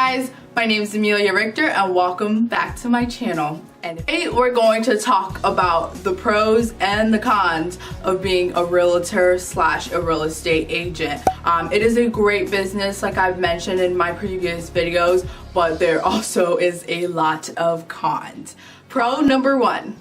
guys, my name is Emelia Richter and welcome back to my channel. And today we're going to talk about the pros and the cons of being a realtor slash a real estate agent. It is a great business like I've mentioned in my previous videos, but there also is a lot of cons. Pro number one,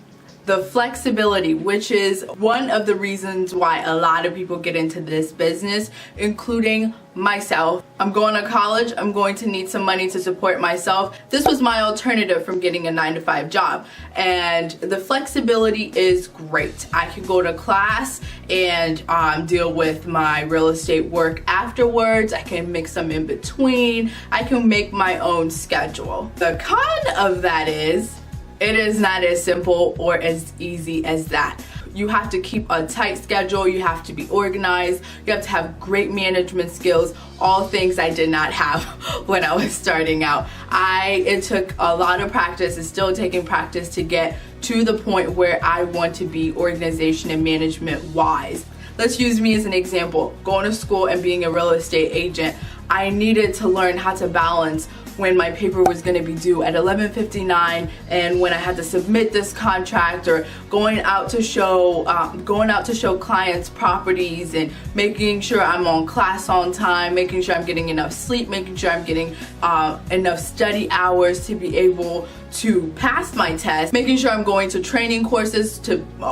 the flexibility, which is one of the reasons why a lot of people get into this business, including myself. I'm going to college, I'm going to need some money to support myself. This was my alternative from getting a 9-to-5 job, and the flexibility is great. I can go to class and deal with my real estate work afterwards. I can mix them in between. I can make my own schedule. The con of that is it is not as simple or as easy as that. You have to keep a tight schedule, you have to be organized, you have to have great management skills, all things I did not have when I was starting out. It took a lot of practice, it's still taking practice to get to the point where I want to be organization and management wise. Let's use me as an example. Going to school and being a real estate agent, I needed to learn how to balance when my paper was going to be due at 11:59 and when I had to submit this contract, or going out to show clients properties and making sure I'm on class on time, making sure I'm getting enough sleep, making sure I'm getting enough study hours to be able to pass my test, making sure I'm going to training courses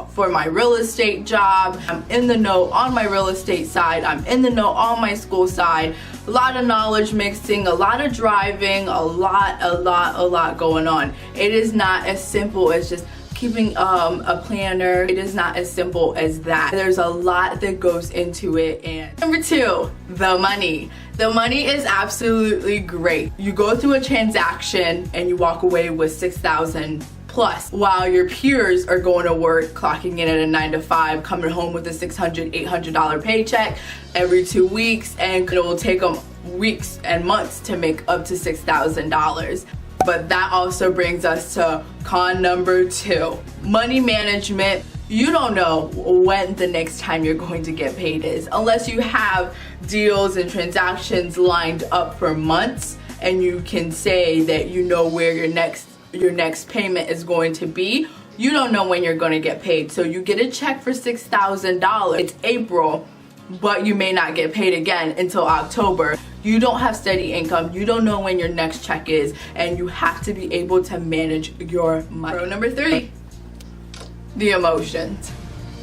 for my real estate job. I'm in the know on my real estate side, I'm in the know on my school side. A lot of knowledge mixing, a lot of driving, a lot going on. It is not as simple as just keeping a planner. It is not as simple as that. There's a lot that goes into it. And number two, the money. The money is absolutely great. You go through a transaction and you walk away with $6,000 plus, while your peers are going to work, clocking in at a 9-to-5, coming home with a $600, $800 paycheck every 2 weeks, and it will take them weeks and months to make up to $6,000. But that also brings us to con number two, money management. You don't know when the next time you're going to get paid is, unless you have deals and transactions lined up for months and you can say that you know where your next payment is going to be. You don't know when you're going to get paid. So you get a check for $6,000. It's April, but you may not get paid again until October. You don't have steady income. You don't know when your next check is, and you have to be able to manage your money. Pro number three, the emotions.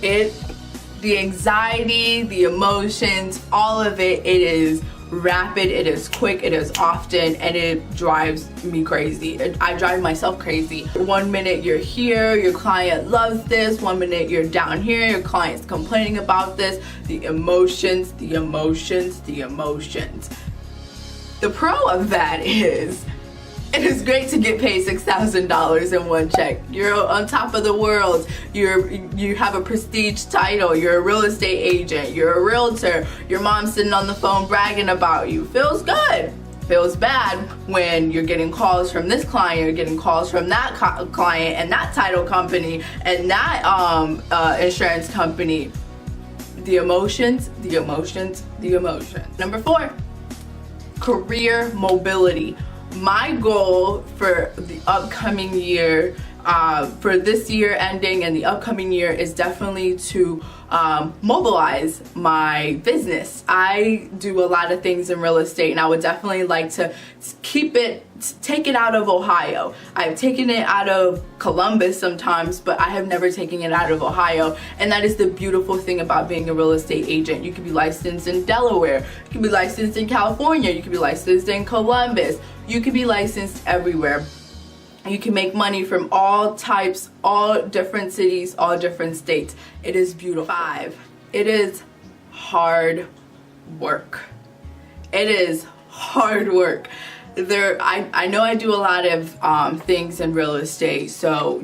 The anxiety, the emotions, all of it is rapid, it is quick, it is often, and it drives me crazy. I drive myself crazy. One minute you're here, your client loves this. One minute you're down here, your client's complaining about this. The emotions, the emotions, the emotions. The pro of that is, it is great to get paid $6,000 in one check. You're on top of the world. You have a prestige title. You're a real estate agent. You're a realtor. Your mom's sitting on the phone bragging about you. Feels good. Feels bad when you're getting calls from this client, you're getting calls from that client and that title company and that insurance company. The emotions, the emotions, the emotions. Number four, career mobility. My goal for the upcoming year, for this year ending and the upcoming year, is definitely to mobilize my business. I do a lot of things in real estate, and I would definitely like to take it out of Ohio. I've taken it out of Columbus sometimes, but I have never taken it out of Ohio. And that is the beautiful thing about being a real estate agent. You can be licensed in Delaware, you can be licensed in California, you can be licensed in Columbus, you can be licensed everywhere. You can make money from all types, all different cities, all different states. It is beautiful. 5, it is hard work. It is hard work. I know I do a lot of things in real estate, so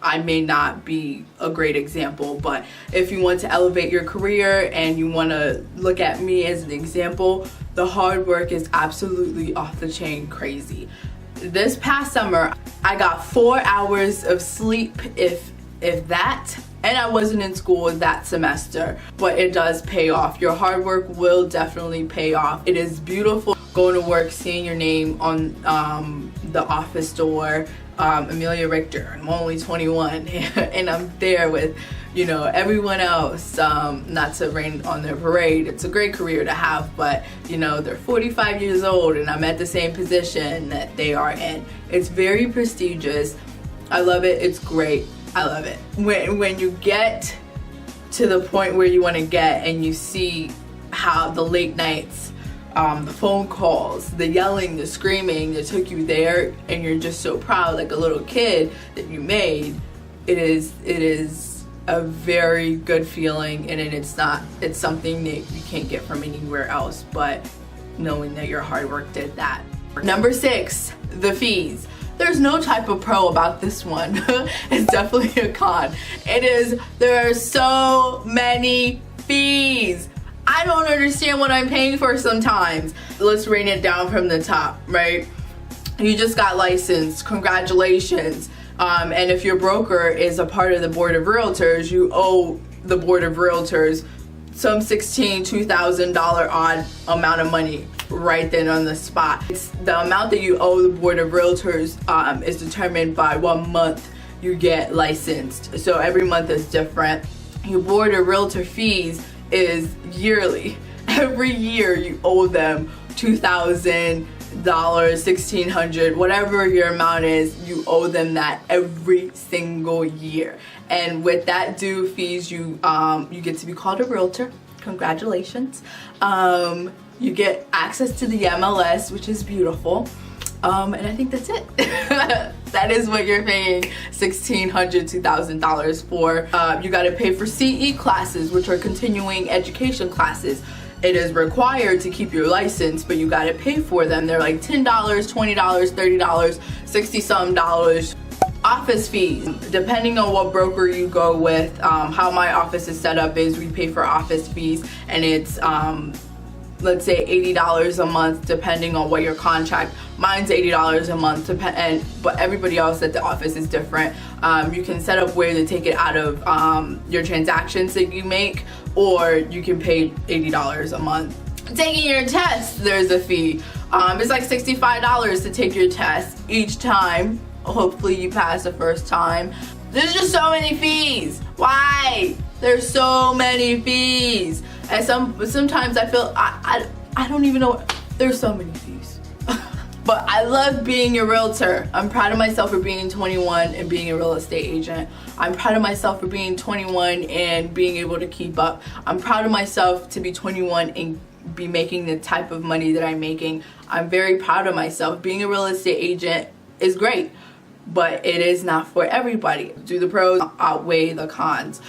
I may not be a great example, but if you want to elevate your career and you want to look at me as an example, the hard work is absolutely off the chain crazy. This past summer, I got 4 hours of sleep, if that, and I wasn't in school that semester, but it does pay off. Your hard work will definitely pay off. It is beautiful going to work, seeing your name on the office door, Emelia Richter, I'm only 21 and I'm there with, you know, everyone else. Not to rain on their parade, it's a great career to have, but you know, they're 45 years old and I'm at the same position that they are in. It's very prestigious. I love it. It's great. I love it. When you get to the point where you want to get and you see how the late nights, the phone calls, the yelling, the screaming that took you there, and you're just so proud like a little kid that you made, it is a very good feeling, and it's something that you can't get from anywhere else but knowing that your hard work did that. Number 6, the fees. There's no type of pro about this one. It's definitely a con. There are so many fees. I don't understand what I'm paying for sometimes. Let's rain it down from the top, right? You just got licensed, congratulations. And if your broker is a part of the board of realtors, you owe the board of realtors some $2,000 odd amount of money right then on the spot. It's the amount that you owe the board of realtors is determined by what month you get licensed. So every month is different. Your board of realtor fees is yearly. Every year you owe them $2,000, $1,600, whatever your amount is, you owe them that every single year. And with that due fees, you get to be called a realtor. Congratulations. You get access to the MLS, which is beautiful. And I think that's it. That is what you're paying $1,600, $2,000 for. You got to pay for CE classes, which are continuing education classes. It is required to keep your license, but you got to pay for them. They're like $10, $20, $30, 60-some dollars. Office fees, depending on what broker you go with. How my office is set up is we pay for office fees, and it's let's say $80 a month depending on what your contract. Mine's $80 a month, but everybody else at the office is different. You can set up where to take it out of your transactions that you make, or you can pay $80 a month. Taking your test, there's a fee. It's like $65 to take your test each time. Hopefully you pass the first time. There's just so many fees. Why? There's so many fees. And sometimes I feel I don't even know. There's so many fees. But I love being a realtor. I'm proud of myself for being 21 and being a real estate agent. I'm proud of myself for being 21 and being able to keep up. I'm proud of myself to be 21 and be making the type of money that I'm making. I'm very proud of myself. Being a real estate agent is great, but it is not for everybody. Do the pros outweigh the cons?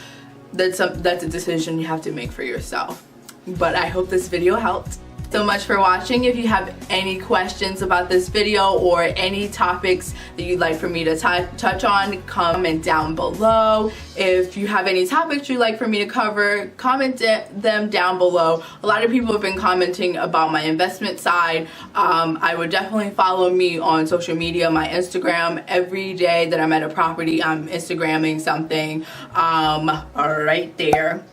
That's a decision you have to make for yourself. But I hope this video helped. So much for watching. If you have any questions about this video or any topics that you'd like for me to touch on, comment down below. If you have any topics you'd like for me to cover, comment them down below. A lot of people have been commenting about my investment side. I would definitely follow me on social media, my Instagram. Every day that I'm at a property, I'm Instagramming something right there.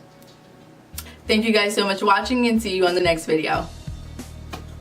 Thank you guys so much for watching, and see you on the next video.